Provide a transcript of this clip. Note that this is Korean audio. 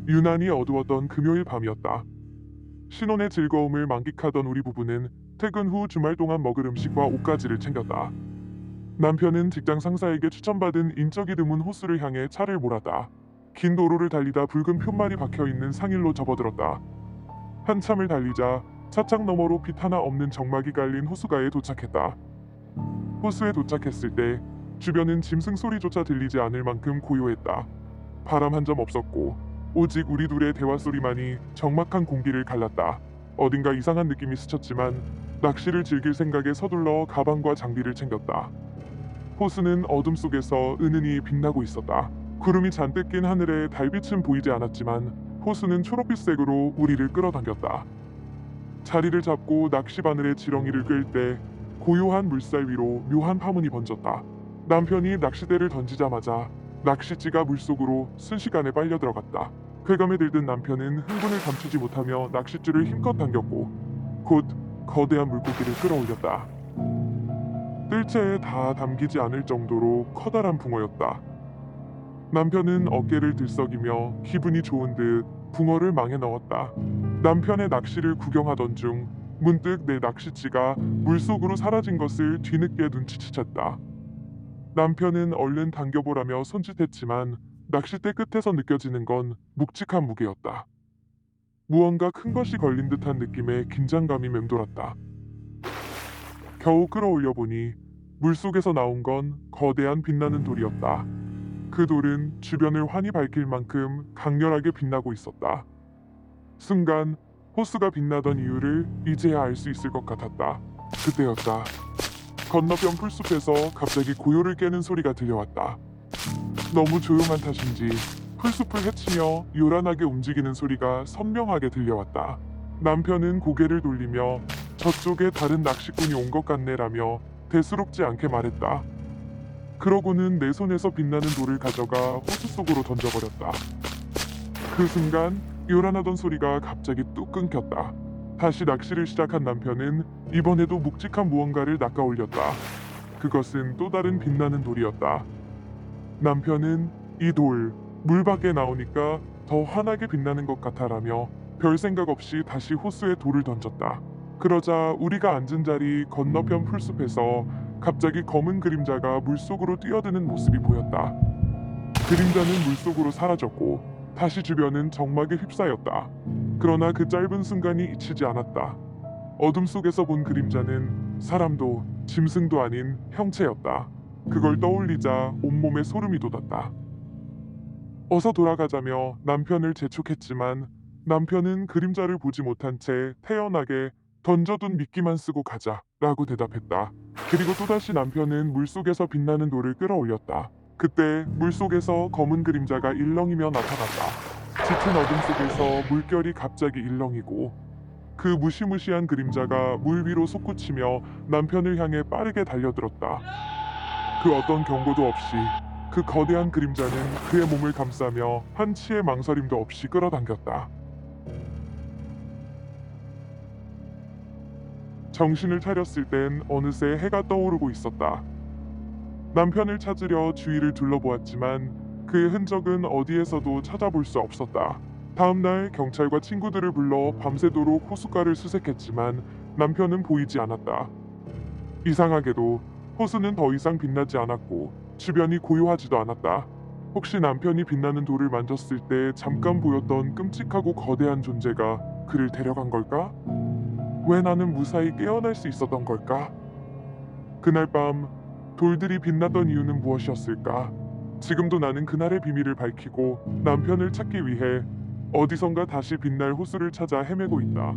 유난히 어두웠던 금요일 밤이었다. 신혼의 즐거움을 만끽하던 우리 부부는 퇴근 후 주말 동안 먹을 음식과 옷가지를 챙겼다. 남편은 직장 상사에게 추천받은 인적이 드문 호수를 향해 차를 몰았다. 긴 도로를 달리다 붉은 푯말이 박혀있는 상일로 접어들었다. 한참을 달리자 차창 너머로 빛 하나 없는 정막이 깔린 호수가에 도착했다. 호수에 도착했을 때 주변은 짐승 소리조차 들리지 않을 만큼 고요했다. 바람 한 점 없었고 오직 우리 둘의 대화 소리만이 적막한 공기를 갈랐다. 어딘가 이상한 느낌이 스쳤지만 낚시를 즐길 생각에 서둘러 가방과 장비를 챙겼다. 호수는 어둠 속에서 은은히 빛나고 있었다. 구름이 잔뜩 낀 하늘에 달빛은 보이지 않았지만 호수는 초록빛색으로 우리를 끌어당겼다. 자리를 잡고 낚시 바늘에 지렁이를 끌 때 고요한 물살 위로 묘한 파문이 번졌다. 남편이 낚싯대를 던지자마자 낚싯지가 물속으로 순식간에 빨려 들어갔다. 쾌감에 들든 남편은 흥분을 감추지 못하며 낚싯줄을 힘껏 당겼고 곧 거대한 물고기를 끌어올렸다. 뜰채에 다 담기지 않을 정도로 커다란 붕어였다. 남편은 어깨를 들썩이며 기분이 좋은 듯 붕어를 망에 넣었다. 남편의 낚시를 구경하던 중 문득 내 낚싯지가 물속으로 사라진 것을 뒤늦게 눈치챘다. 남편은 얼른 당겨보라며 손짓했지만 낚싯대 끝에서 느껴지는 건 묵직한 무게였다. 무언가 큰 것이 걸린 듯한 느낌의 긴장감이 맴돌았다. 겨우 끌어올려 보니 물속에서 나온 건 거대한 빛나는 돌이었다. 그 돌은 주변을 환히 밝힐 만큼 강렬하게 빛나고 있었다. 순간 호수가 빛나던 이유를 이제야 알 수 있을 것 같았다. 그때였다. 건너편 풀숲에서 갑자기 고요를 깨는 소리가 들려왔다. 너무 조용한 탓인지 풀숲을 헤치며 요란하게 움직이는 소리가 선명하게 들려왔다. 남편은 고개를 돌리며 저쪽에 다른 낚시꾼이 온 것 같네라며 대수롭지 않게 말했다. 그러고는 내 손에서 빛나는 돌을 가져가 호수 속으로 던져버렸다. 그 순간 요란하던 소리가 갑자기 뚝 끊겼다. 다시 낚시를 시작한 남편은 이번에도 묵직한 무언가를 낚아올렸다. 그것은 또 다른 빛나는 돌이었다. 남편은 이 돌, 물 밖에 나오니까 더 환하게 빛나는 것 같아라며 별 생각 없이 다시 호수에 돌을 던졌다. 그러자 우리가 앉은 자리 건너편 풀숲에서 갑자기 검은 그림자가 물속으로 뛰어드는 모습이 보였다. 그림자는 물속으로 사라졌고 다시 주변은 정막에 휩싸였다. 그러나 그 짧은 순간이 잊히지 않았다. 어둠 속에서 본 그림자는 사람도 짐승도 아닌 형체였다. 그걸 떠올리자 온몸에 소름이 돋았다. 어서 돌아가자며 남편을 재촉했지만 남편은 그림자를 보지 못한 채 태연하게 던져둔 미끼만 쓰고 가자라고 대답했다. 그리고 또다시 남편은 물속에서 빛나는 돌을 끌어올렸다. 그때 물속에서 검은 그림자가 일렁이며 나타났다. 짙은 어둠 속에서 물결이 갑자기 일렁이고 그 무시무시한 그림자가 물 위로 솟구치며 남편을 향해 빠르게 달려들었다. 그 어떤 경고도 없이 그 거대한 그림자는 그의 몸을 감싸며 한치의 망설임도 없이 끌어당겼다. 정신을 차렸을 땐 어느새 해가 떠오르고 있었다. 남편을 찾으려 주위를 둘러보았지만 그의 흔적은 어디에서도 찾아볼 수 없었다. 다음날 경찰과 친구들을 불러 밤새도록 호숫가를 수색했지만 남편은 보이지 않았다. 이상하게도 호수는 더 이상 빛나지 않았고 주변이 고요하지도 않았다. 혹시 남편이 빛나는 돌을 만졌을 때 잠깐 보였던 끔찍하고 거대한 존재가 그를 데려간 걸까? 왜 나는 무사히 깨어날 수 있었던 걸까? 그날 밤 돌들이 빛나던 이유는 무엇이었을까? 지금도 나는 그날의 비밀을 밝히고 남편을 찾기 위해 어디선가 다시 빛날 호수를 찾아 헤매고 있다.